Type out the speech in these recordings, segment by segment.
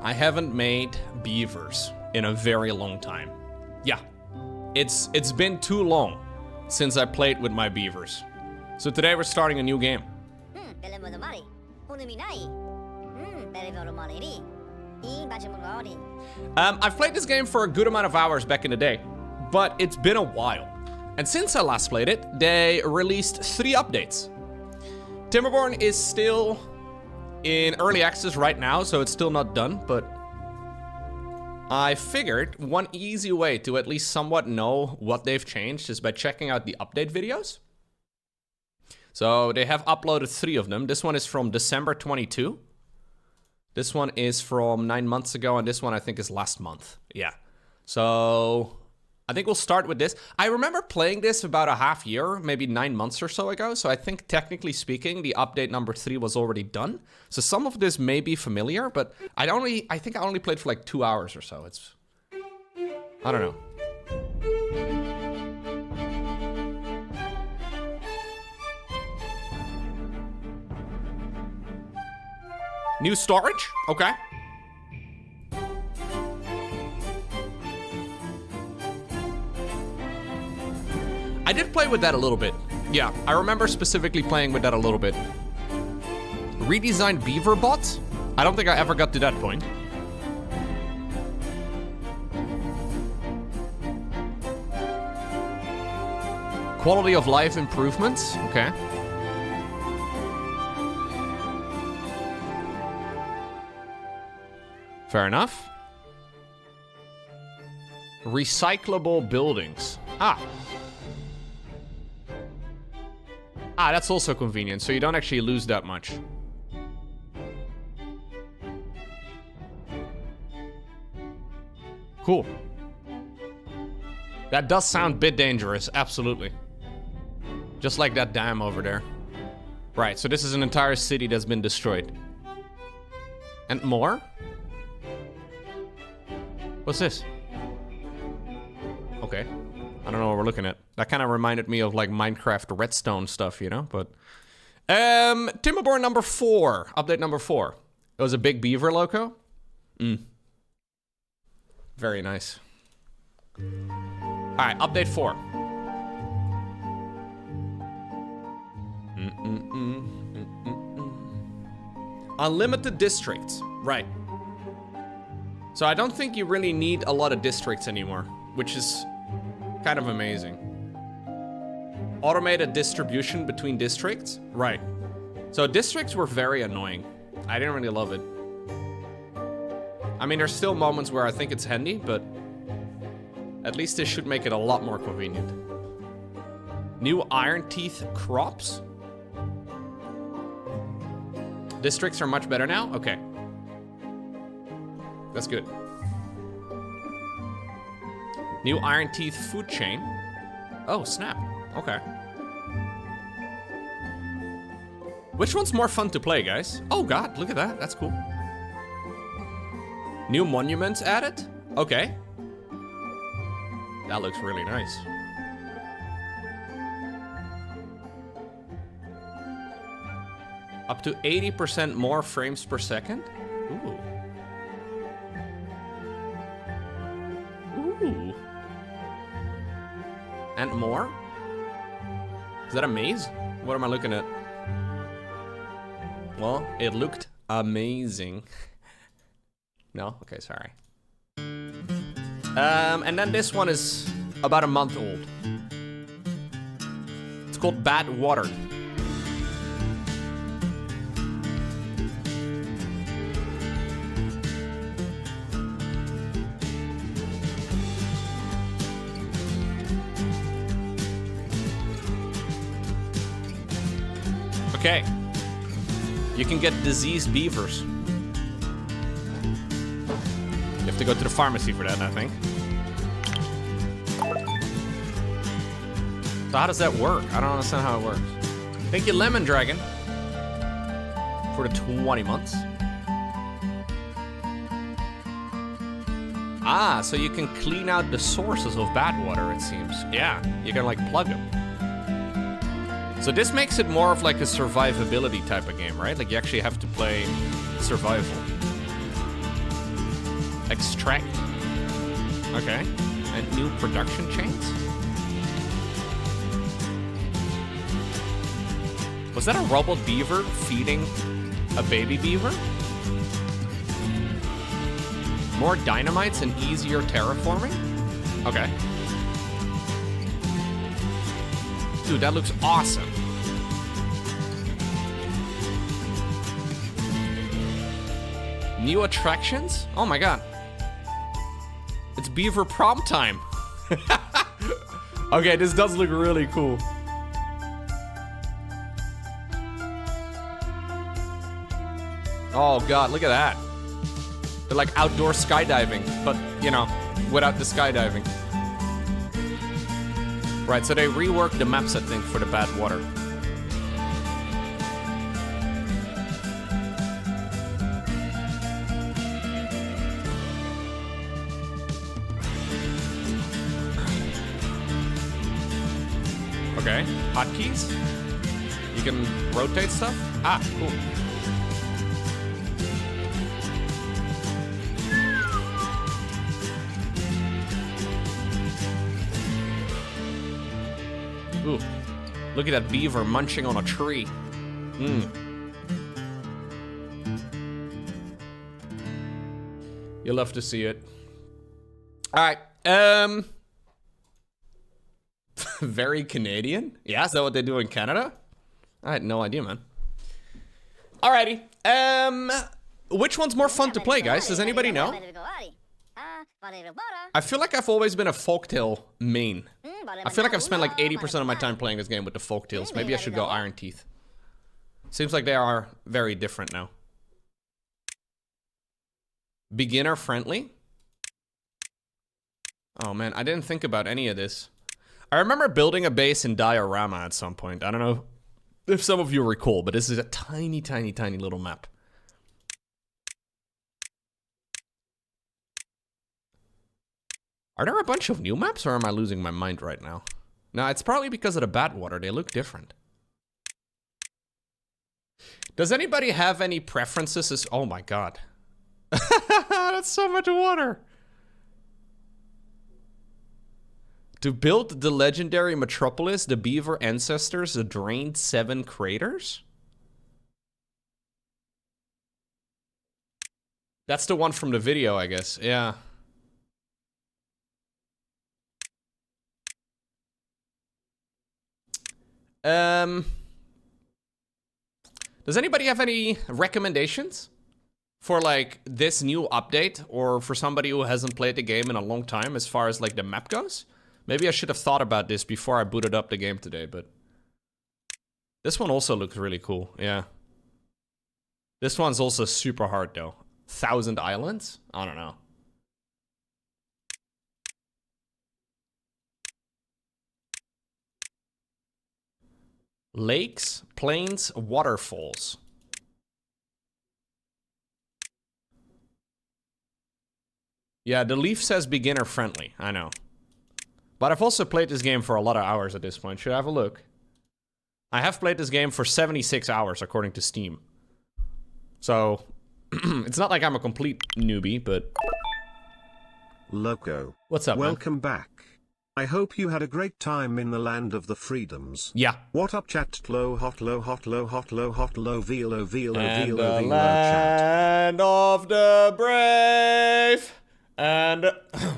I haven't made beavers in a very long time. Yeah, it's been too long since I played with my beavers. So today we're starting a new game. I've played this game for a good amount of hours back in the day, but it's been a while. And since I last played it, they released 3 updates. Timberborn is still in early access right now, so it's still not done, but I figured one easy way to at least somewhat know what they've changed is by checking out the update videos. So they have uploaded 3 of them. This one is from December 22. This one is from 9 months ago, and this one I think is last month. Yeah. So I think we'll start with this. I remember playing this about a half year, maybe 9 months or so ago. So I think technically speaking, the update number 3 was already done. So some of this may be familiar, but I think I only played for like 2 hours or so. I don't know. New storage? Okay. I did play with that a little bit. Yeah, I remember specifically playing with that a little bit. Redesigned beaver bots? I don't think I ever got to that point. Quality of life improvements? Okay. Fair enough. Recyclable buildings. Ah, that's also convenient, so you don't actually lose that much. Cool. That does sound a bit dangerous, absolutely. Just like that dam over there. Right, so this is an entire city that's been destroyed. And more? What's this? Okay. I don't know what we're looking at. That kind of reminded me of like Minecraft redstone stuff, you know? But Timberborn number 4, update number 4. It was a big beaver Lowko. Very nice. All right, update 4. Unlimited districts, right. So I don't think you really need a lot of districts anymore, which is kind of amazing. Automated distribution between districts? Right. So districts were very annoying. I didn't really love it. I mean, there's still moments where I think it's handy, but at least this should make it a lot more convenient. New iron teeth crops? Districts are much better now? Okay. That's good. New iron teeth food chain. Oh, snap. Okay. Which one's more fun to play, guys? Oh god, look at that. That's cool. New monuments added? Okay. That looks really nice. Up to 80% more frames per second? Ooh. Ooh. And more? Is that a maze? What am I looking at? Well, it looked amazing. No? Okay, sorry. And then this one is about a month old. It's called Badwater. Okay. You can get diseased beavers. You have to go to the pharmacy for that, I think. So how does that work? I don't understand how it works. Thank you, Lemon Dragon, for the 20 months. Ah, so you can clean out the sources of Badwater, it seems. Yeah, you can like plug them. So this makes it more of like a survivability type of game, right? Like you actually have to play survival. Extract. Okay. And new production chains? Was that a robot beaver feeding a baby beaver? More dynamites and easier terraforming? Okay. Dude, that looks awesome. New attractions? Oh my god. It's beaver prom time. Okay, this does look really cool. Oh god, look at that. They're like outdoor skydiving, but, you know, without the skydiving. Right, so they reworked the maps, I think, for the Badwater. Okay, hotkeys. You can rotate stuff. Ah, cool. Ooh, look at that beaver munching on a tree. You'll love to see it. All right, very Canadian? Yeah, is that what they do in Canada? I had no idea, man. Alrighty, which one's more fun to play, guys? Does anybody know? I feel like I've always been a folktale main. I feel like I've spent like 80% of my time playing this game with the folktales. Maybe I should go Iron Teeth. Seems like they are very different now. Beginner friendly? Oh man, I didn't think about any of this. I remember building a base in Diorama at some point. I don't know if some of you recall, but this is a tiny, tiny, tiny little map. Are there a bunch of new maps, or am I losing my mind right now? No, it's probably because of the Badwater. They look different. Does anybody have any preferences? Oh my god. That's so much water. To build the legendary metropolis, the beaver ancestors drained 7 craters? That's the one from the video, I guess. Yeah. Does anybody have any recommendations for like this new update, or for somebody who hasn't played the game in a long time as far as like the map goes? Maybe I should have thought about this before I booted up the game today, but this one also looks really cool. Yeah. This one's also super hard though. 1,000 islands? I don't know. Lakes, plains, waterfalls. Yeah, the leaf says beginner friendly. I know. But I've also played this game for a lot of hours at this point. Should I have a look? I have played this game for 76 hours, according to Steam. So, it's not like I'm a complete newbie, but... Lowko. What's up, Welcome man? back. I hope you had a great time in the land of the freedoms. Yeah. What up, chat? Low, hot, low, hot, low, hot, low, hot, low, veal, veal, And veal, the veal, chat. land of the brave. And...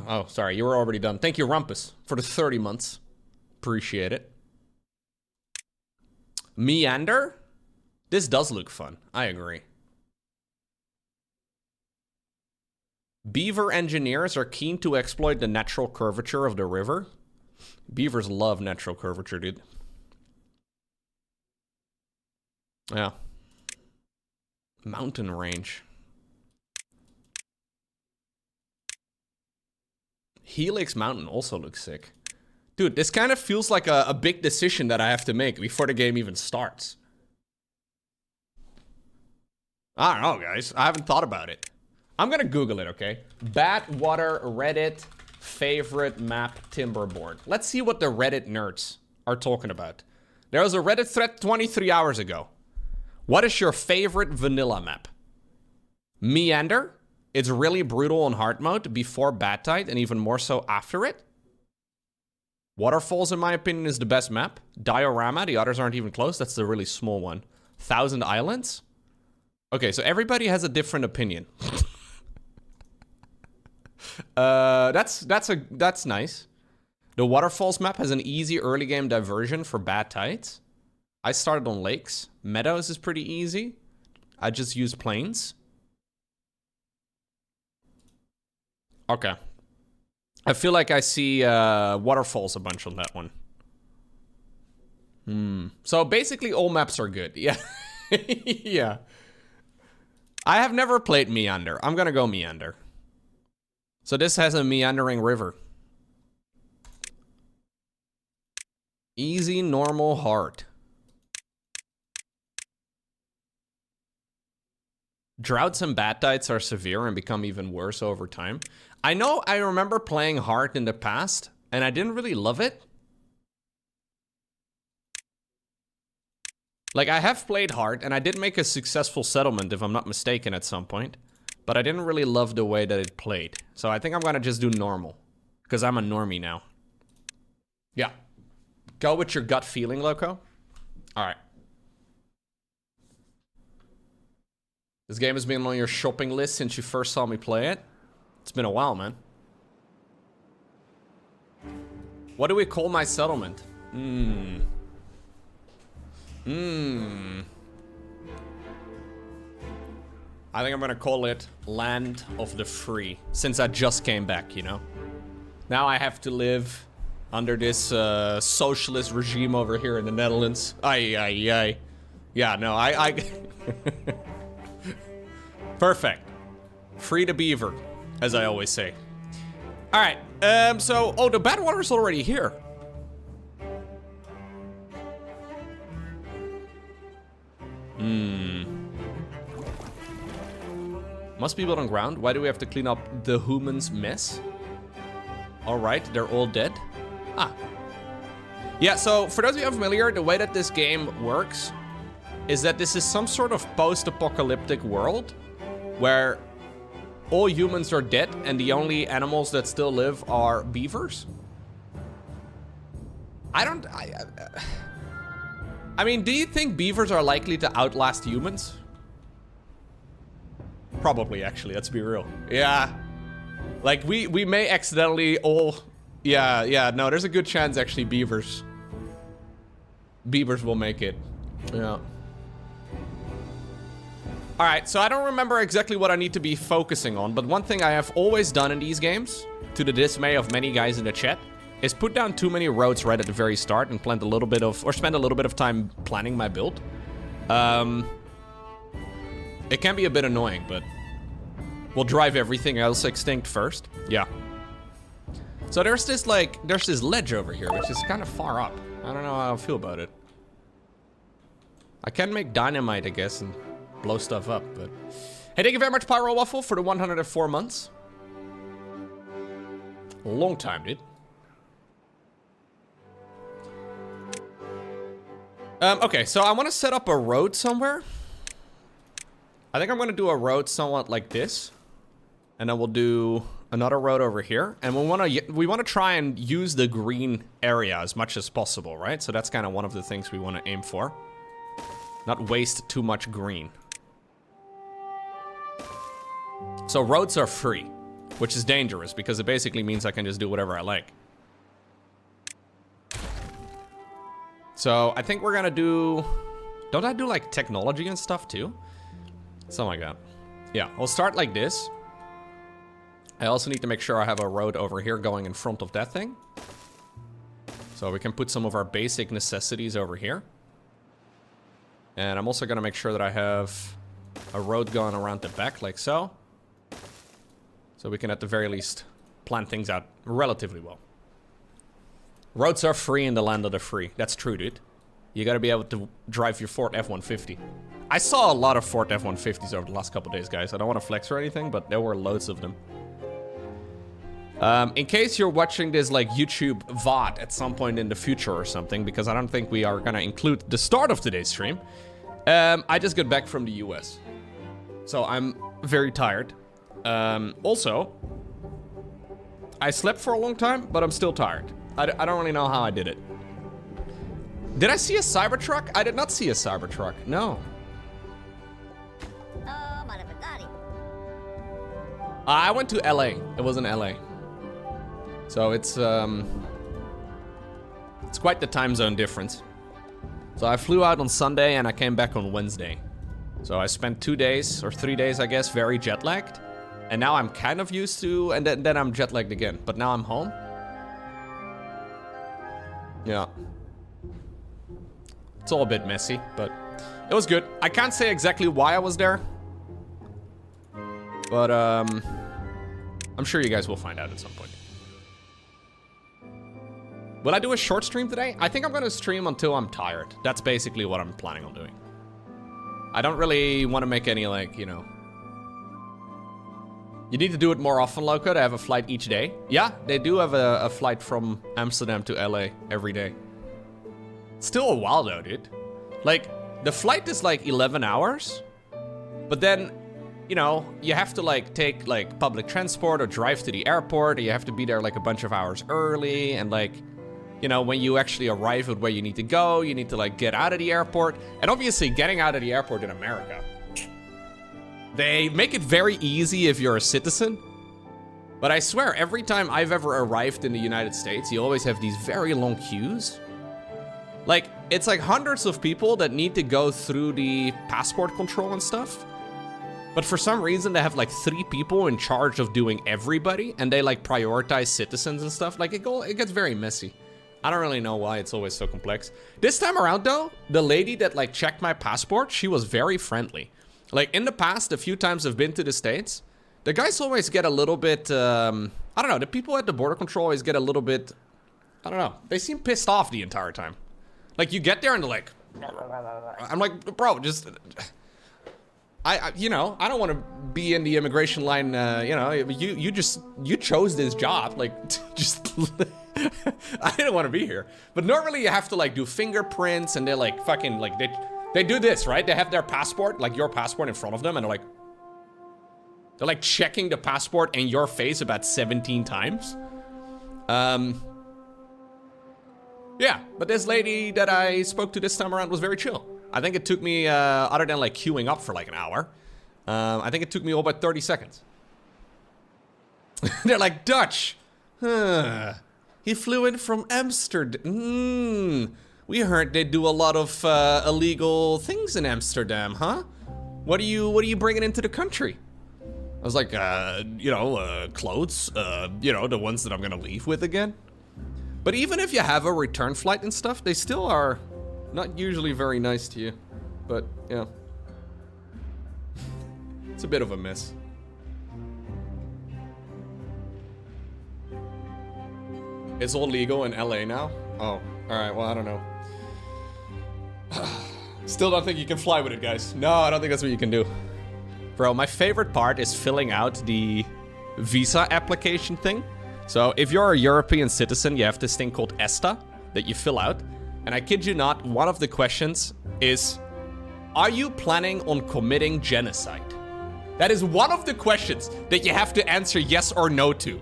oh, sorry, you were already done. Thank you, Rumpus, for the 30 months. Appreciate it. Meander? This does look fun. I agree. Beaver engineers are keen to exploit the natural curvature of the river. Beavers love natural curvature, dude. Yeah. Mountain range. Helix Mountain also looks sick. Dude, this kind of feels like a big decision that I have to make before the game even starts. I don't know, guys. I haven't thought about it. I'm gonna Google it, okay? Badwater Reddit favorite map Timberborn. Let's see what the Reddit nerds are talking about. There was a Reddit thread 23 hours ago. What is your favorite vanilla map? Meander It's really brutal on hard mode before badtide and even more so after it. Waterfalls, in my opinion, is the best map. Diorama, the others aren't even close. That's the really small one. 1,000 Islands. Okay, so everybody has a different opinion. That's nice. The Waterfalls map has an easy early game diversion for bad tides. I started on lakes. Meadows is pretty easy. I just use plains. Okay. I feel like I see waterfalls a bunch on that one. So basically all maps are good. Yeah. Yeah. I have never played Meander. I'm gonna go Meander. So this has a meandering river. Easy, normal, hard. Droughts and bad tides are severe and become even worse over time. I know I remember playing hard in the past, and I didn't really love it. Like, I have played hard, and I did make a successful settlement, if I'm not mistaken, at some point. But I didn't really love the way that it played. So I think I'm gonna just do normal. Because I'm a normie now. Yeah. Go with your gut feeling, Lowko. Alright. This game has been on your shopping list since you first saw me play it. It's been a while, man. What do we call my settlement? I think I'm gonna call it Land of the Free, since I just came back, you know? Now I have to live under this socialist regime over here in the Netherlands. Ay. Yeah, no, I Perfect. Free to beaver, as I always say. All right, so, oh, the Badwater's already here. Must be built on ground. Why do we have to clean up the human's mess? All right, they're all dead. Ah. Yeah, so for those of you unfamiliar, the way that this game works is that this is some sort of post-apocalyptic world where all humans are dead and the only animals that still live are beavers. I mean, do you think beavers are likely to outlast humans? Probably, actually, let's be real. Yeah. Like, we may accidentally all... Yeah, no, there's a good chance, actually, beavers will make it. Yeah. Alright, so I don't remember exactly what I need to be focusing on, but one thing I have always done in these games, to the dismay of many guys in the chat, is put down too many roads right at the very start and spend a little bit of time planning my build. It can be a bit annoying, but we'll drive everything else extinct first. Yeah. So there's this ledge over here, which is kind of far up. I don't know how I feel about it. I can make dynamite, I guess, and blow stuff up, but... Hey, thank you very much, Pyro Waffle, for the 104 months. Long time, dude. Okay, so I want to set up a road somewhere. I think I'm going to do a road somewhat like this. And then we'll do another road over here. And we want to try and use the green area as much as possible, right? So that's kind of one of the things we want to aim for. Not waste too much green. So roads are free, which is dangerous because it basically means I can just do whatever I like. So I think we're gonna do... Don't I do like technology and stuff too? Something like that. Yeah, we'll start like this. I also need to make sure I have a road over here going in front of that thing. So we can put some of our basic necessities over here. And I'm also gonna make sure that I have a road going around the back like so. So we can at the very least plan things out relatively well. Roads are free in the land of the free. That's true, dude. You gotta be able to drive your Ford F-150. I saw a lot of Ford F-150s over the last couple days, guys. I don't want to flex or anything, but there were loads of them. In case you're watching this like YouTube VOD at some point in the future or something, because I don't think we are gonna include the start of today's stream, I just got back from the US. So I'm very tired. Also, I slept for a long time, but I'm still tired. I don't really know how I did it. Did I see a Cybertruck? I did not see a Cybertruck. No. I went to LA. It was in LA. So it's quite the time zone difference. So I flew out on Sunday and I came back on Wednesday. So I spent 2 days or 3 days, I guess, very jet lagged. And now I'm kind of used to, and then I'm jet lagged again. But now I'm home. Yeah. It's all a bit messy, but it was good. I can't say exactly why I was there. But I'm sure you guys will find out at some point. Will I do a short stream today? I think I'm gonna stream until I'm tired. That's basically what I'm planning on doing. I don't really want to make any, like, you know... You need to do it more often, Lowko, to have a flight each day. Yeah, they do have a flight from Amsterdam to LA every day. Still a while though, dude. Like, the flight is like 11 hours. But then, you know, you have to like take like public transport or drive to the airport. Or you have to be there like a bunch of hours early. And like, you know, when you actually arrive at where you need to go, you need to like get out of the airport. And obviously getting out of the airport in America, they make it very easy if you're a citizen. But I swear, every time I've ever arrived in the United States, you always have these very long queues. Like, it's like hundreds of people that need to go through the passport control and stuff. But for some reason, they have like 3 people in charge of doing everybody. And they like prioritize citizens and stuff. Like, it gets very messy. I don't really know why it's always so complex. This time around though, the lady that like checked my passport, she was very friendly. Like, in the past, a few times I've been to the States, the guys always get a little bit, I don't know, the people at the border control always get a little bit, I don't know, they seem pissed off the entire time. Like, you get there and they're like, I'm like, bro, just, you know, I don't want to be in the immigration line, you know, you chose this job, like, just, I didn't want to be here. But normally you have to, like, do fingerprints, and they're, like, fucking, like, they do this, right? They have their passport, like your passport in front of them, and they're like checking the passport and your face about 17 times. Yeah, but this lady that I spoke to this time around was very chill. I think it took me, other than like queuing up for like an hour, I think it took me all but 30 seconds. They're like, Dutch, huh, he flew in from Amsterdam. We heard they do a lot of illegal things in Amsterdam, huh? What are you bringing into the country? I was like, you know, clothes, you know, the ones that I'm gonna leave with again. But even if you have a return flight and stuff, they still are not usually very nice to you. But, yeah. It's a bit of a mess. It's all legal in LA now? Oh, alright, well, I don't know. Still don't think you can fly with it, guys. No, I don't think that's what you can do. Bro, my favorite part is filling out the visa application thing. So if you're a European citizen, you have this thing called ESTA that you fill out. And I kid you not, one of the questions is, are you planning on committing genocide? That is one of the questions that you have to answer yes or no to.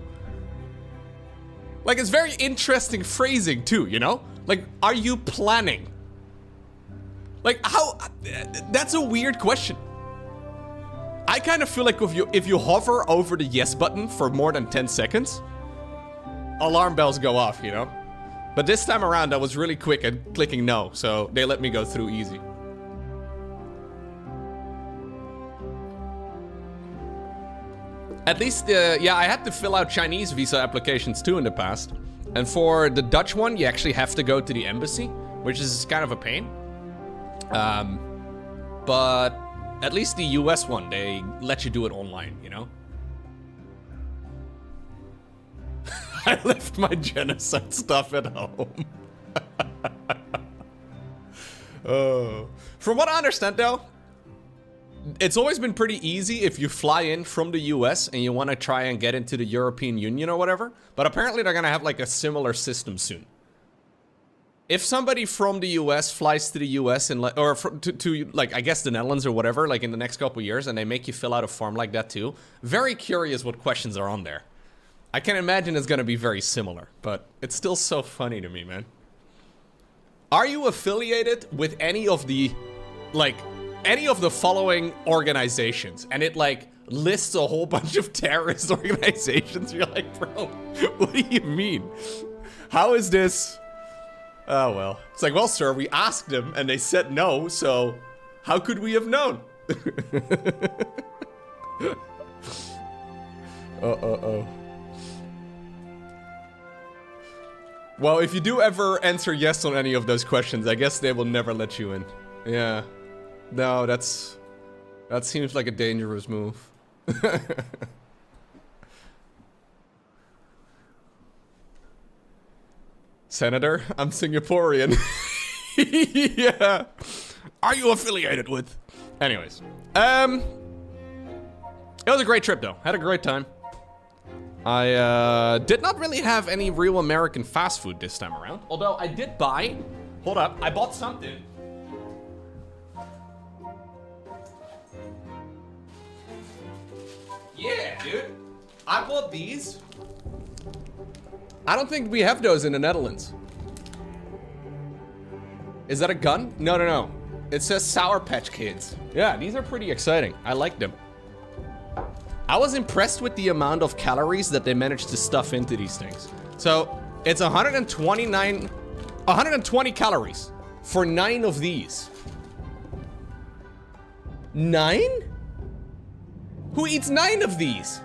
Like, it's very interesting phrasing too, you know? Like, are you planning? Like, how? That's a weird question. I kind of feel like if you hover over the yes button for more than 10 seconds, alarm bells go off, you know? But this time around, I was really quick at clicking no, so they let me go through easy. At least, yeah, I had to fill out Chinese visa applications too in the past. And for the Dutch one, you actually have to go to the embassy, which is kind of a pain. But at least the US one, they let you do it online, you know? I left my genocide stuff at home. Oh. From what I understand though, it's always been pretty easy if you fly in from the US and you want to try and get into the European Union or whatever. But apparently they're gonna have like a similar system soon. if somebody from the US flies to the US and or to like I guess the Netherlands or whatever, like in the next couple years, and they make you fill out a form like that too, very curious what questions are on there. I can imagine it's gonna be very similar, but it's still so funny to me, man. Are you affiliated with any of the following organizations? And it like lists a whole bunch of terrorist organizations. You're like, bro, what do you mean? How is this? Oh, well. It's like, well, sir, we asked them and they said no, so how could we have known? Well, if you do ever answer yes on any of those questions, I guess they will never let you in. Yeah. No, that seems like a dangerous move. Senator, I'm Singaporean. Yeah. Are you affiliated with? Anyways. It was a great trip though. Had a great time. I did not really have any real American fast food this time around. Although I did buy, hold up, I bought something. Yeah, dude. I bought these. I don't think we have those in the Netherlands. Is that a gun? No, no, no. It says Sour Patch Kids. Yeah, these are pretty exciting. I like them. I was impressed with the amount of calories that they managed to stuff into these things. So, it's 120 calories for 9 of these. 9? Who eats 9 of these?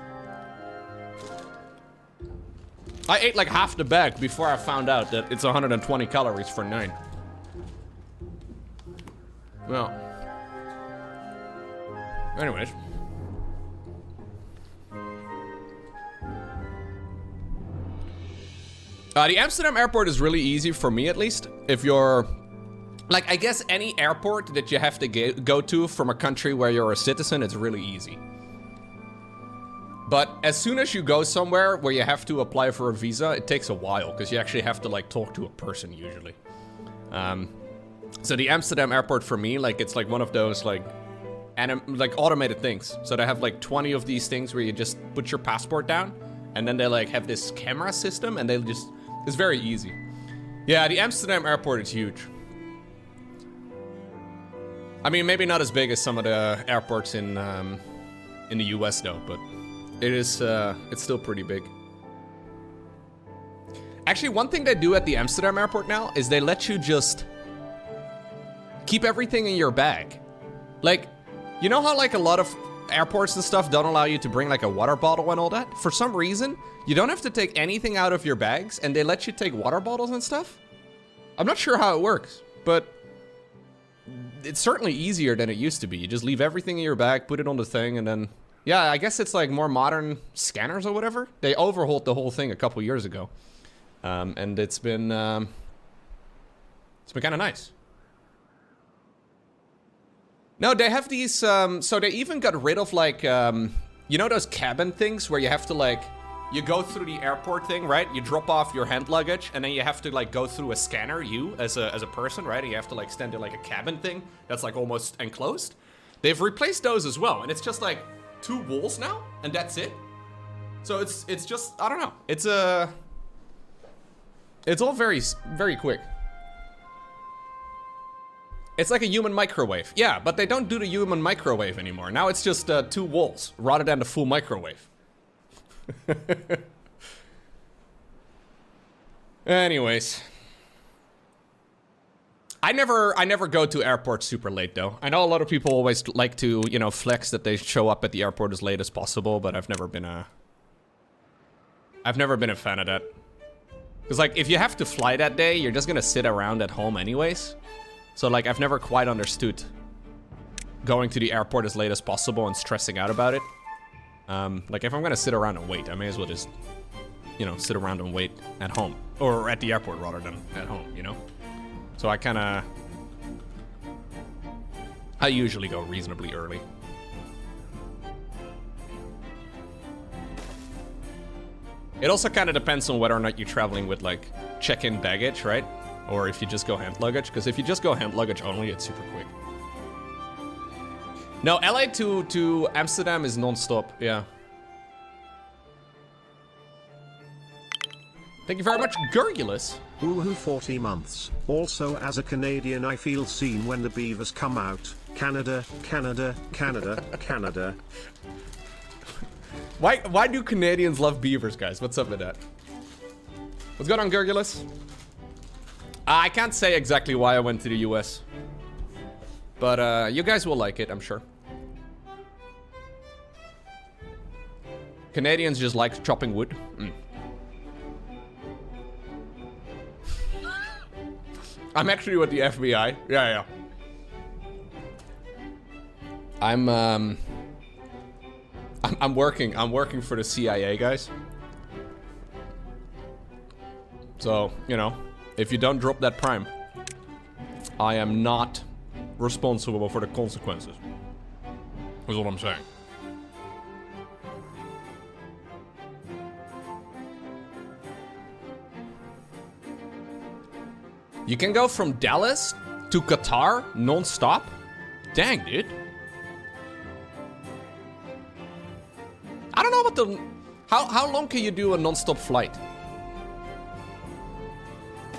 I ate like half the bag before I found out that it's 120 calories for 9. Well. Anyways. The Amsterdam airport is really easy for me, at least. If you're, like, I guess any airport that you have to go to from a country where you're a citizen, it's really easy. But as soon as you go somewhere where you have to apply for a visa, it takes a while because you actually have to like talk to a person usually. So the Amsterdam airport for me, like it's like one of those like automated things. So they have like 20 of these things where you just put your passport down and then they like have this camera system and they just, it's very easy. Yeah, the Amsterdam airport is huge. I mean, maybe not as big as some of the airports in the US though, but it is, it's still pretty big. Actually, one thing they do at the Amsterdam airport now is they let you just keep everything in your bag. Like, you know how like a lot of airports and stuff don't allow you to bring like a water bottle and all that? For some reason, you don't have to take anything out of your bags and they let you take water bottles and stuff. I'm not sure how it works, but it's certainly easier than it used to be. You just leave everything in your bag, put it on the thing, and then... Yeah, I guess it's like more modern scanners or whatever. They overhauled the whole thing a couple years ago. And it's been kind of nice. No, they have these, so they even got rid of like, you know those cabin things where you have to like, you go through the airport thing, right? You drop off your hand luggage and then you have to like go through a scanner, you as a person, right? And you have to like stand in like a cabin thing that's like almost enclosed. They've replaced those as well. And it's just like 2 walls now and that's it. So it's just, I don't know. It's all very, very quick. It's like a human microwave. Yeah, but they don't do the human microwave anymore. Now it's just 2 walls rather than the full microwave. Anyways. I never go to airports super late though. I know a lot of people always like to, you know, flex that they show up at the airport as late as possible, but I've never been a fan of that. Because like if you have to fly that day, you're just gonna sit around at home anyways. So like I've never quite understood going to the airport as late as possible and stressing out about it. Like if I'm gonna sit around and wait, I may as well just, you know, sit around and wait at home. Or at the airport rather than at home, you know? So I usually go reasonably early. It also kind of depends on whether or not you're traveling with like check-in baggage, right? Or if you just go hand luggage, because if you just go hand luggage only, it's super quick. No, LA to Amsterdam is non-stop, yeah. Thank you very much, Gurgulus. Woohoo 40 months. Also as a Canadian I feel seen when the beavers come out. Canada, Canada, Canada, Canada. Why do Canadians love beavers, guys? What's up with that? What's going on, Gurgulus? I can't say exactly why I went to the US. But you guys will like it, I'm sure. Canadians just like chopping wood. I'm actually with the FBI. Yeah. I'm working for the CIA, guys. So, you know, if you don't drop that prime, I am not responsible for the consequences. Is what I'm saying. You can go from Dallas to Qatar non-stop? Dang, dude. I don't know what the... How long can you do a non-stop flight?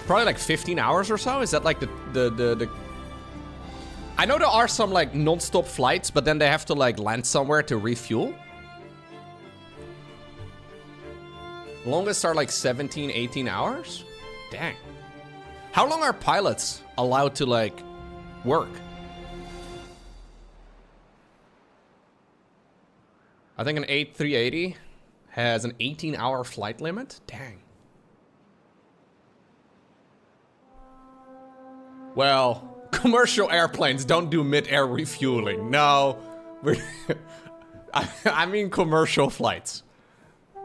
Probably like 15 hours or so? Is that like the... I know there are some like non-stop flights, but then they have to like land somewhere to refuel. Longest are like 17, 18 hours? Dang. How long are pilots allowed to like work? I think an A380 has an 18-hour flight limit. Dang. Well, commercial airplanes don't do mid-air refueling. No, I mean commercial flights.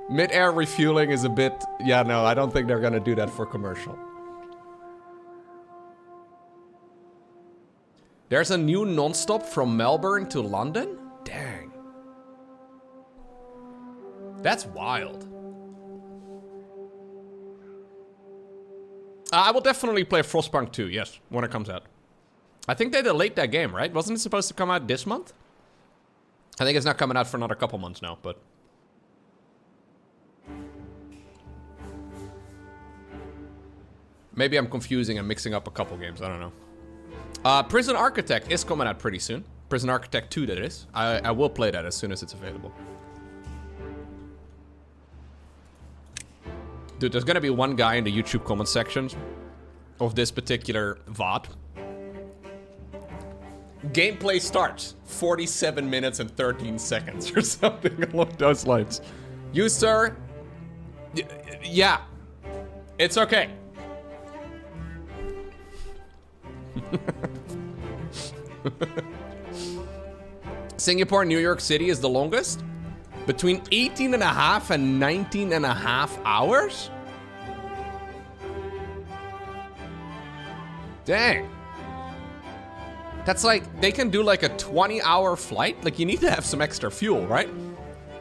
Mid-air refueling is a bit, yeah, no, I don't think they're gonna do that for commercial. There's a new non-stop from Melbourne to London? Dang. That's wild. I will definitely play Frostpunk 2, yes, when it comes out. I think they delayed that game, right? Wasn't it supposed to come out this month? I think it's not coming out for another couple months now, but... Maybe I'm confusing and mixing up a couple games, I don't know. Prison Architect is coming out pretty soon. Prison Architect 2, that is. I will play that as soon as it's available. Dude, there's gonna be one guy in the YouTube comment sections of this particular VOD. Gameplay starts 47 minutes and 13 seconds or something along those lines. You, sir? Yeah. It's okay. Singapore, New York City is the longest. Between 18 and a half and 19 and a half hours? Dang. That's like, they can do like a 20-hour flight? Like, you need to have some extra fuel, right?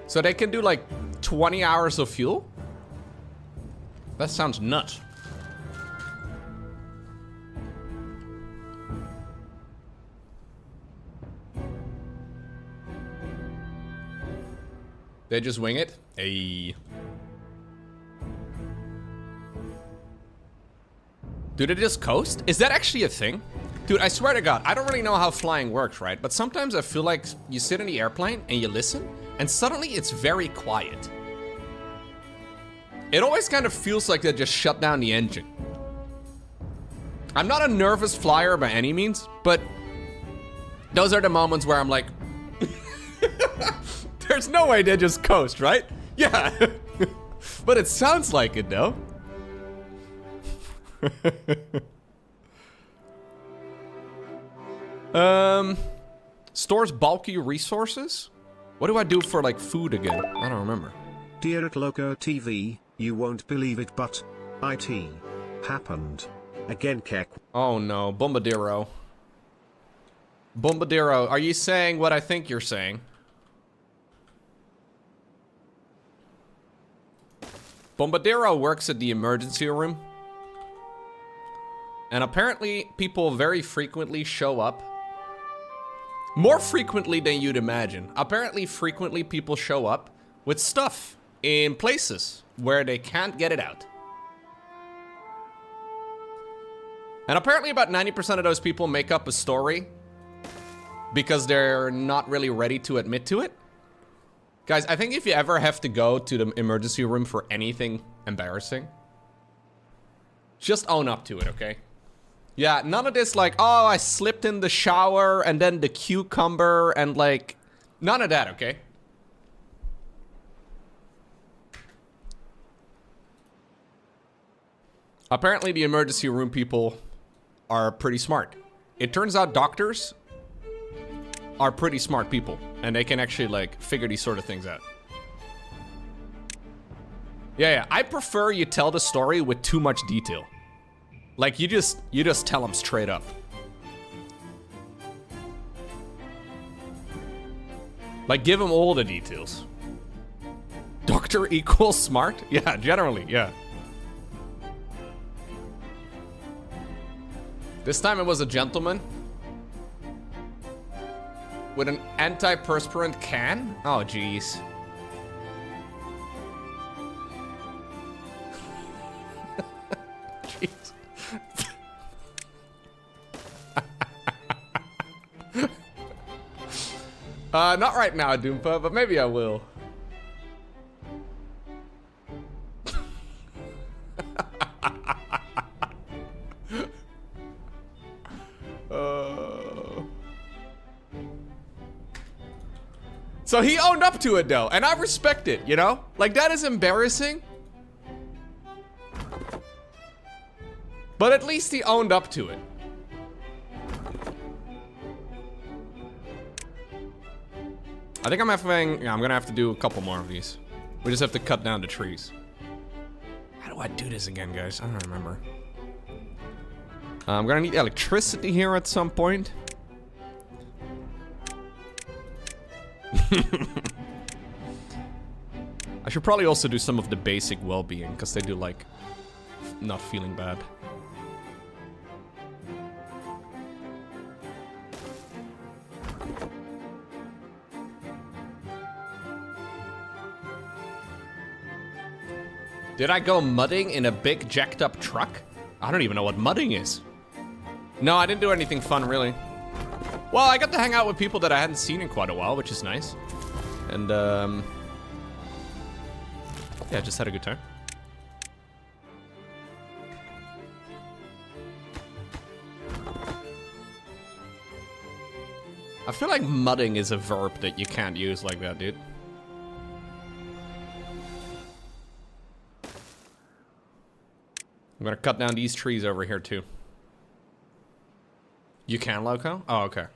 So they can do like 20 hours of fuel? That sounds nuts. They just wing it? Ayy. Do they just coast? Is that actually a thing? Dude, I swear to God, I don't really know how flying works, right? But sometimes I feel like you sit in the airplane and you listen, and suddenly it's very quiet. It always kind of feels like they just shut down the engine. I'm not a nervous flyer by any means, but those are the moments where I'm like, there's no way they just coast, right? Yeah. But it sounds like it, though. Stores bulky resources? What do I do for, like, food again? I don't remember. Dear at Lowko TV, you won't believe it, but IT happened. Again, Keck. Oh, no. Bombadero. Bombadero, are you saying what I think you're saying? Bombadero works at the emergency room. And apparently people very frequently show up. More frequently than you'd imagine. Apparently frequently people show up with stuff in places where they can't get it out. And apparently about 90% of those people make up a story because they're not really ready to admit to it. Guys, I think if you ever have to go to the emergency room for anything embarrassing, just own up to it, okay? Yeah, none of this like, oh, I slipped in the shower and then the cucumber and like, none of that, okay? Apparently the emergency room people are pretty smart. It turns out doctors are pretty smart people and they can actually like figure these sort of things out. Yeah, I prefer you tell the story with too much detail. Like you just tell them straight up. Like give them all the details. Doctor equals smart? Yeah, generally, yeah. This time it was a gentleman with an antiperspirant can? Oh, jeez. Jeez. Not right now, Doompa, but maybe I will. So he owned up to it though, and I respect it, you know? Like that is embarrassing. But at least he owned up to it. I think I'm gonna have to do a couple more of these. We just have to cut down the trees. How do I do this again, guys? I don't remember. I'm gonna need electricity here at some point. I should probably also do some of the basic well-being, because they do like not feeling bad. Did I go mudding in a big jacked up truck? I don't even know what mudding is. No, I didn't do anything fun, really. Well, I got to hang out with people that I hadn't seen in quite a while, which is nice. And, yeah, just had a good time. I feel like mudding is a verb that you can't use like that, dude. I'm gonna cut down these trees over here, too. You can, Lowko? Oh, okay.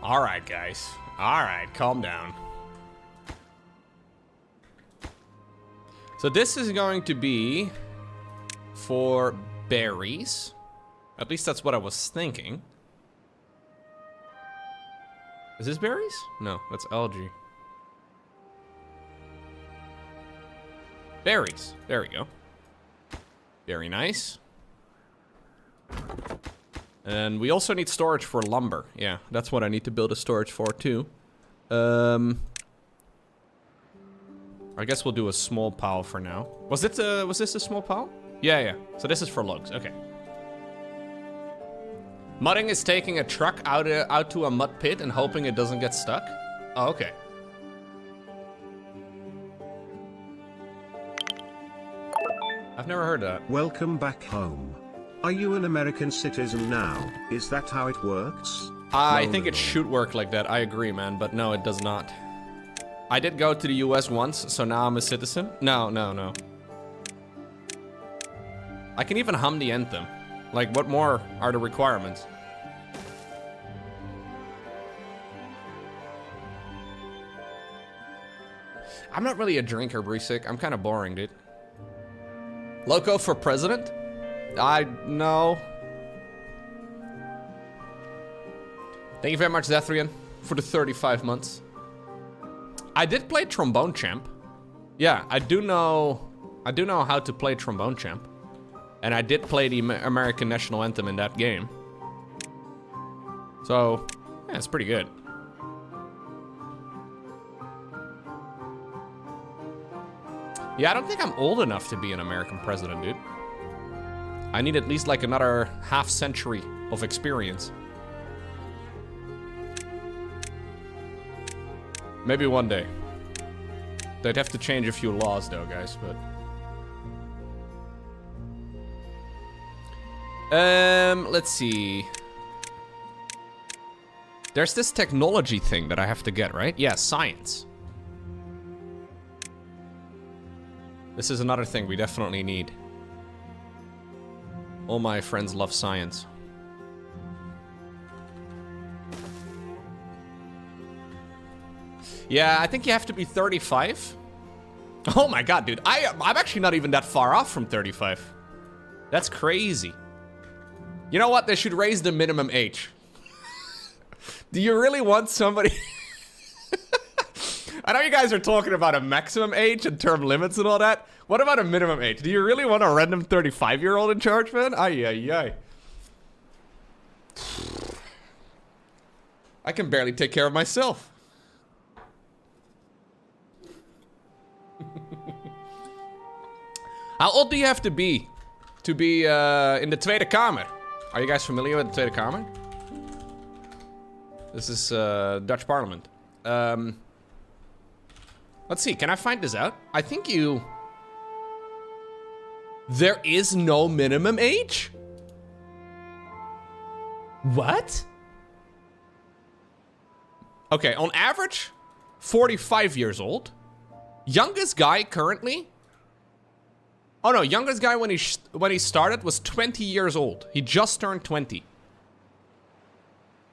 All right, guys. All right, calm down. So this is going to be for berries. At least that's what I was thinking. Is this berries? No, that's algae. Berries. There we go. Very nice. And we also need storage for lumber. Yeah, that's what I need to build a storage for too. I guess we'll do a small pile for now. Was this a small pile? Yeah. So this is for logs. Okay. Mudding is taking a truck out to a mud pit and hoping it doesn't get stuck. Oh, okay. I've never heard that. Welcome back home. Are you an American citizen now? Is that how it works? I think it should work like that. I agree, man, but no, it does not. I did go to the US once, so now I'm a citizen. No. I can even hum the anthem. Like, what more are the requirements? I'm not really a drinker, Brusik. I'm kind of boring, dude. Lowko for president? No. Thank you very much, Zethrian, for the 35 months. I did play Trombone Champ. Yeah, I do know how to play Trombone Champ. And I did play the American National Anthem in that game. So, yeah, it's pretty good. Yeah, I don't think I'm old enough to be an American president, dude. I need at least like another half century of experience. Maybe one day. They'd have to change a few laws though, guys, but... let's see. There's this technology thing that I have to get, right? Yeah, science. This is another thing we definitely need. All my friends love science. Yeah, I think you have to be 35. Oh my god, dude. I'm actually not even that far off from 35. That's crazy. You know what? They should raise the minimum age. Do you really want somebody... I know you guys are talking about a maximum age and term limits and all that. What about a minimum age? Do you really want a random 35-year-old in charge, man? Ay, ay, ay. I can barely take care of myself. How old do you have to be in the Tweede Kamer? Are you guys familiar with the Tweede Kamer? This is Dutch Parliament. Let's see, can I find this out? I think you... There is no minimum age? What? Okay, on average, 45 years old. Youngest guy currently... Oh no, youngest guy when he started was 20 years old. He just turned 20.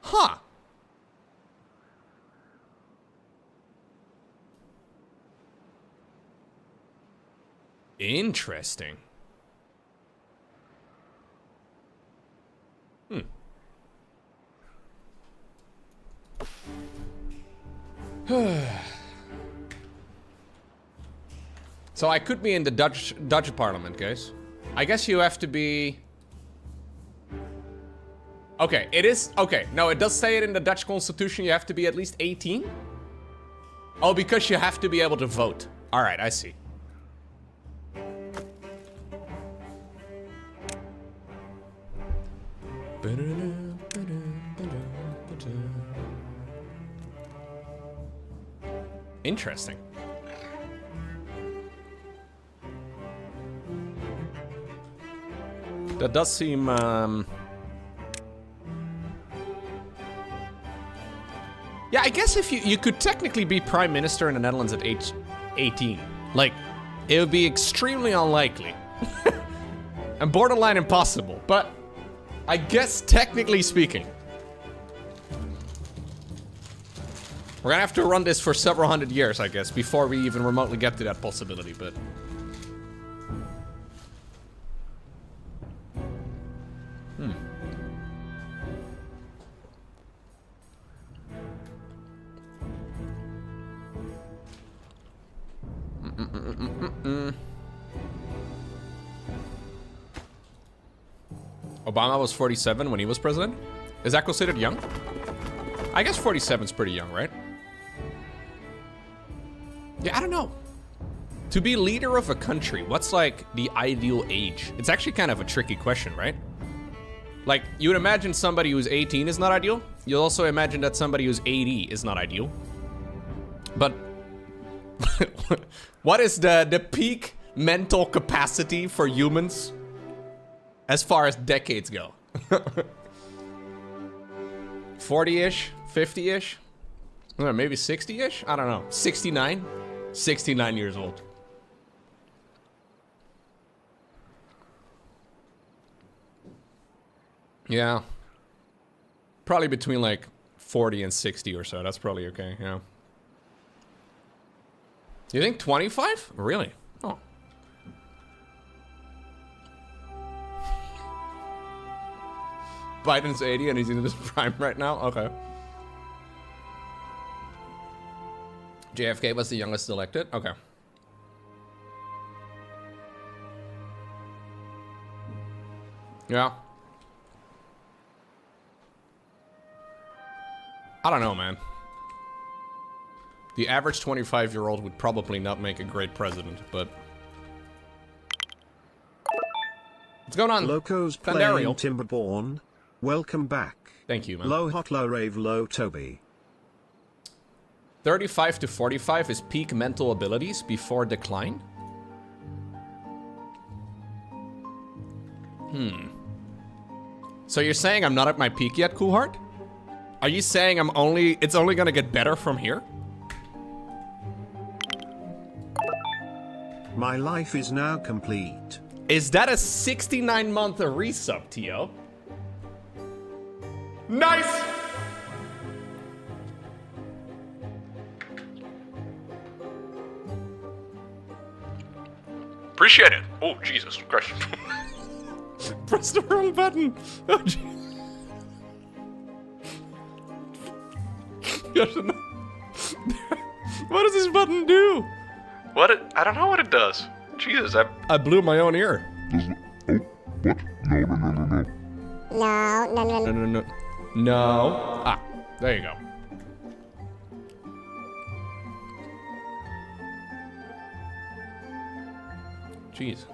Huh. Interesting. So I could be in the Dutch Parliament, guys. I guess you have to be... Okay, it is... Okay, no, it does say it in the Dutch Constitution. You have to be at least 18. Oh, because you have to be able to vote. All right, I see. Interesting. That does seem, yeah, I guess if you could technically be prime minister in the Netherlands at age 18. Like, it would be extremely unlikely. And borderline impossible, but I guess technically speaking. We're gonna have to run this for several hundred years, I guess, before we even remotely get to that possibility, but... Obama was 47 when he was president? Is that considered young? I guess 47's pretty young, right? Yeah, I don't know. To be leader of a country, what's like the ideal age? It's actually kind of a tricky question, right? Like, you would imagine somebody who's 18 is not ideal. You'll also imagine that somebody who's 80 is not ideal. But what is the peak mental capacity for humans as far as decades go? 40-ish, 50-ish, maybe 60-ish? I don't know. 69? 69 years old. Yeah. Probably between like 40 and 60 or so. That's probably okay, yeah. You think 25? Really? Oh. Biden's 80 and he's in his prime right now? Okay. JFK was the youngest elected? Okay. Yeah. I don't know, man. The average 25-year-old would probably not make a great president, but... What's going on? Lowko's playing Timberborn. Welcome back. Thank you, man. Low hot, low rave, low Toby. 35 to 45 is peak mental abilities before decline? So you're saying I'm not at my peak yet, Coolheart? Are you saying it's only gonna get better from here? My life is now complete. Is that a 69-month resub, Tio? Nice! Appreciate it. Oh, Jesus Christ. Press the wrong button. Oh, what does this button do? I don't know what it does. Jesus, I blew my own ear. What? No. No. Ah, there you go. Jeez.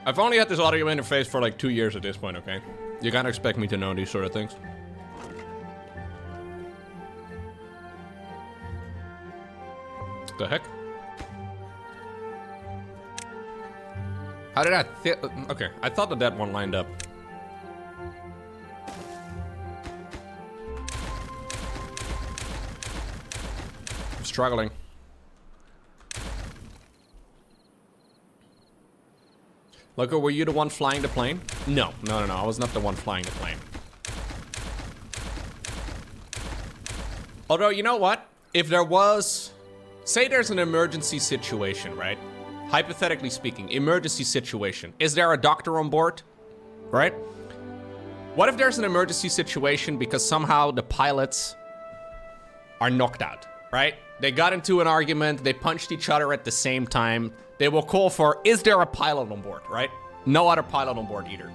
I've only had this audio interface for like 2 years at this point, okay? You can't expect me to know these sort of things. The heck? How did I okay, I thought that one lined up. I'm struggling. Lowko, were you the one flying the plane? No, I was not the one flying the plane. Although, you know what? If there was... Say there's an emergency situation, right? Hypothetically speaking, emergency situation. Is there a doctor on board? Right? What if there's an emergency situation because somehow the pilots are knocked out, right? They got into an argument, they punched each other at the same time. They will call for, is there a pilot on board, right? No other pilot on board either.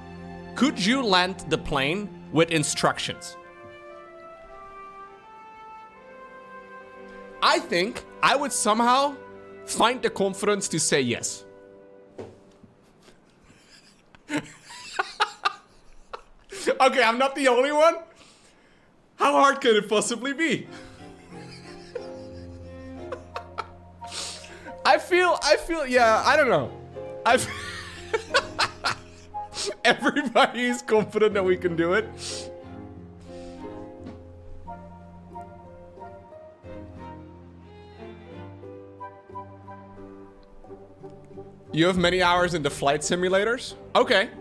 Could you land the plane with instructions? I think I would somehow find the confidence to say yes. Okay, I'm not the only one. How hard could it possibly be? I feel, yeah, I don't know. Everybody is confident that we can do it. You have many hours into flight simulators? Okay.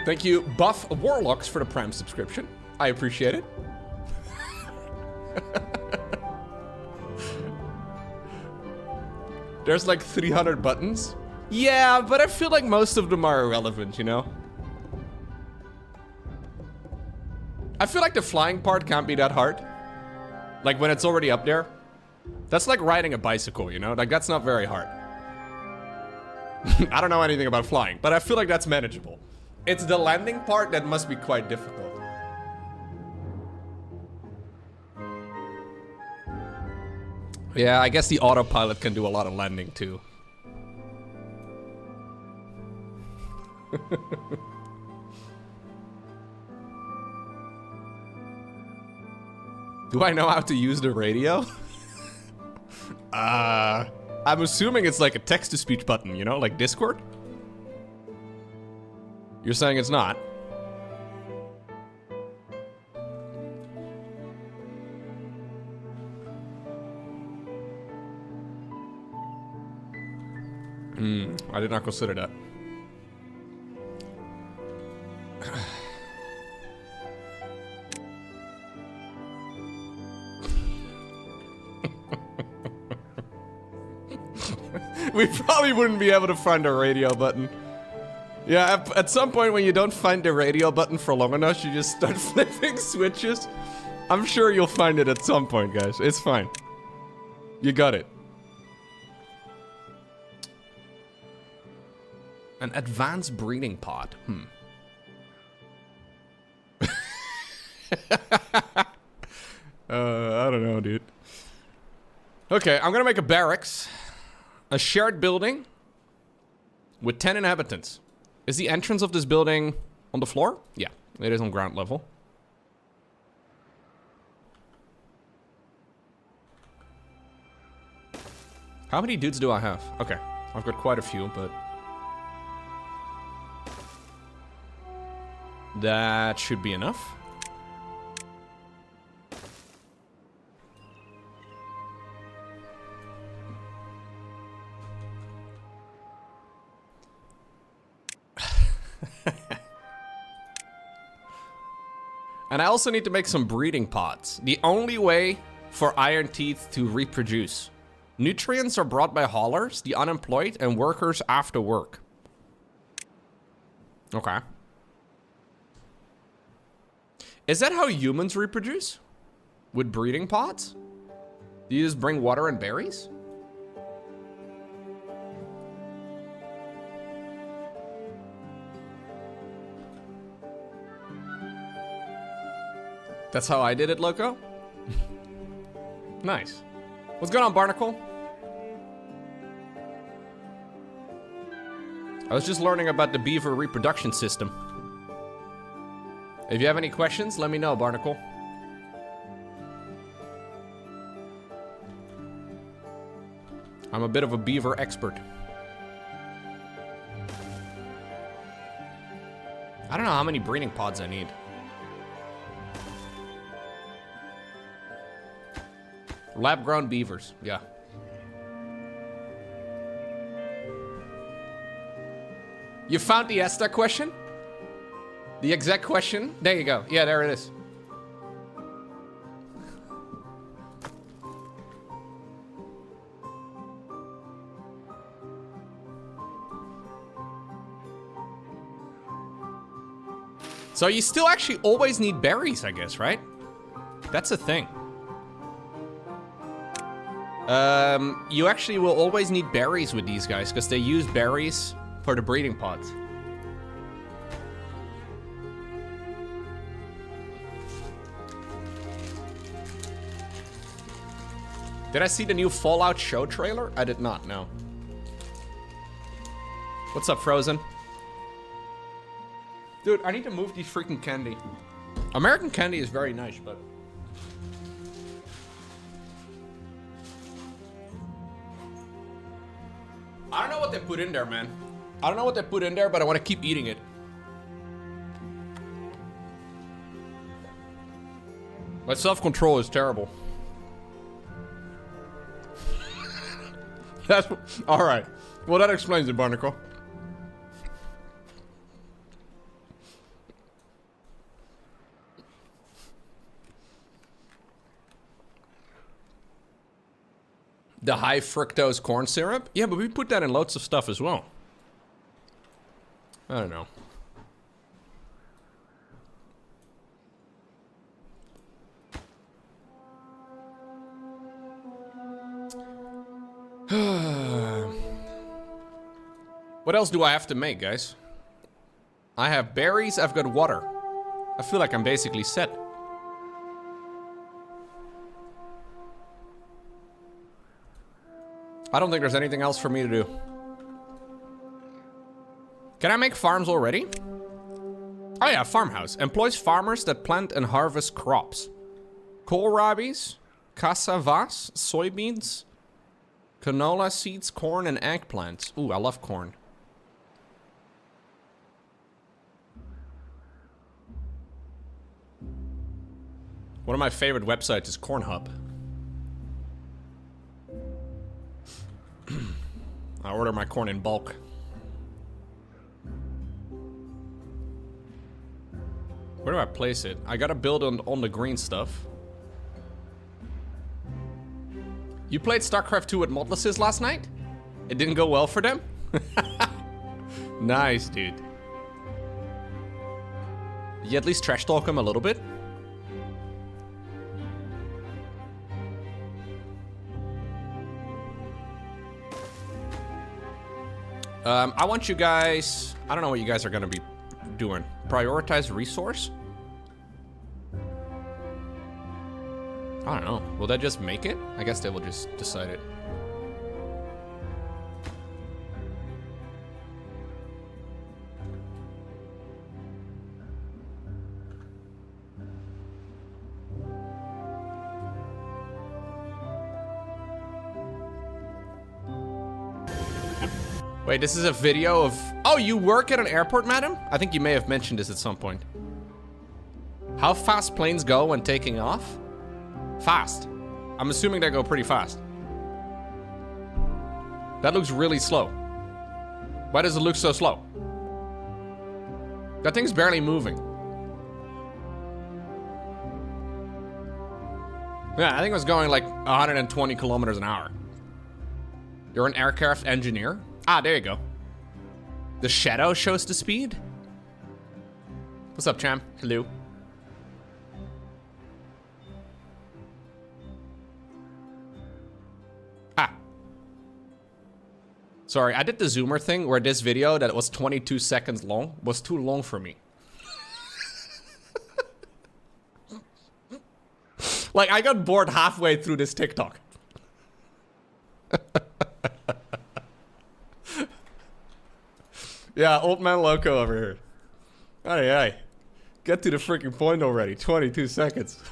Thank you, Buff Warlocks, for the Prime subscription. I appreciate it. There's like 300 buttons. Yeah, but I feel like most of them are irrelevant, you know? I feel like the flying part can't be that hard. Like when it's already up there. That's like riding a bicycle, you know? Like that's not very hard. I don't know anything about flying, but I feel like that's manageable. It's the landing part that must be quite difficult. Yeah, I guess the autopilot can do a lot of landing too. Do I know how to use the radio? I'm assuming it's like a text-to-speech button, you know, like Discord? You're saying it's not? I did not consider that. We probably wouldn't be able to find a radio button. Yeah, at some point when you don't find the radio button for long enough, you just start flipping switches. I'm sure you'll find it at some point, guys. It's fine. You got it. An advanced breeding pod. I don't know, dude. Okay, I'm gonna make a barracks. A shared building with 10 inhabitants. Is the entrance of this building on the floor? Yeah, it is on ground level. How many dudes do I have? Okay, I've got quite a few, but... that should be enough. And I also need to make some breeding pods. The only way for iron teeth to reproduce. Nutrients are brought by haulers, the unemployed, and workers after work. Okay. Is that how humans reproduce? With breeding pods? Do you just bring water and berries? That's how I did it, Lowko? Nice. What's going on, Barnacle? I was just learning about the beaver reproduction system. If you have any questions, let me know, Barnacle. I'm a bit of a beaver expert. I don't know how many breeding pods I need. Lab-grown beavers, yeah. You found the ESTA question? The exact question? There you go. Yeah, there it is. So you still actually always need berries, I guess, right? That's the thing. You actually will always need berries with these guys because they use berries for the breeding pods. Did I see the new Fallout show trailer? I did not, no. What's up, Frozen? Dude, I need to move these freaking candy. American candy is very nice, but... I don't know what they put in there, man. I don't know what they put in there, but I want to keep eating it. My self-control is terrible. That's... Alright. Well, that explains it, Barnacle. The high fructose corn syrup? Yeah, but we put that in loads of stuff as well. I don't know. What else do I have to make, guys? I have berries, I've got water. I feel like I'm basically set. I don't think there's anything else for me to do. Can I make farms already? Oh yeah, farmhouse. Employs farmers that plant and harvest crops. Kohlrabies, cassavas, soybeans, canola seeds, corn, and eggplants. Ooh, I love corn. One of my favorite websites is Cornhub. I order my corn in bulk. Where do I place it? I gotta build on the green stuff. You played StarCraft 2 with modlesses last night? It didn't go well for them? Nice, dude. You at least trash talk him a little bit? I want you guys... I don't know what you guys are gonna be doing. Prioritize resource? I don't know. Will that just make it? I guess they will just decide it. Wait, this is a video of... Oh, you work at an airport, madam? I think you may have mentioned this at some point. How fast planes go when taking off? Fast. I'm assuming they go pretty fast. That looks really slow. Why does it look so slow? That thing's barely moving. Yeah, I think it was going like 120 kilometers an hour. You're an aircraft engineer? Ah, there you go. The shadow shows the speed? What's up, champ? Hello. Ah. Sorry, I did the zoomer thing where this video that was 22 seconds long was too long for me. Like, I got bored halfway through this TikTok. Yeah, old man Lowko over here. Aye, aye. Get to the freaking point already. 22 seconds.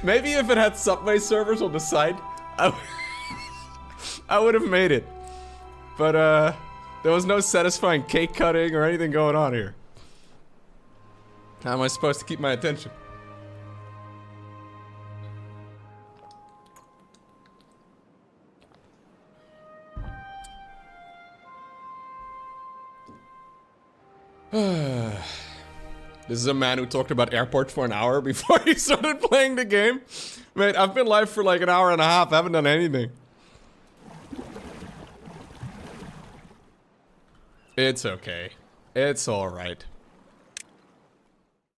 Maybe if it had Subway servers on the side, I would have made it. But, there was no satisfying cake cutting or anything going on here. How am I supposed to keep my attention? This is a man who talked about airports for an hour before he started playing the game. Mate, I've been live for like an hour and a half. I haven't done anything. It's okay. It's alright.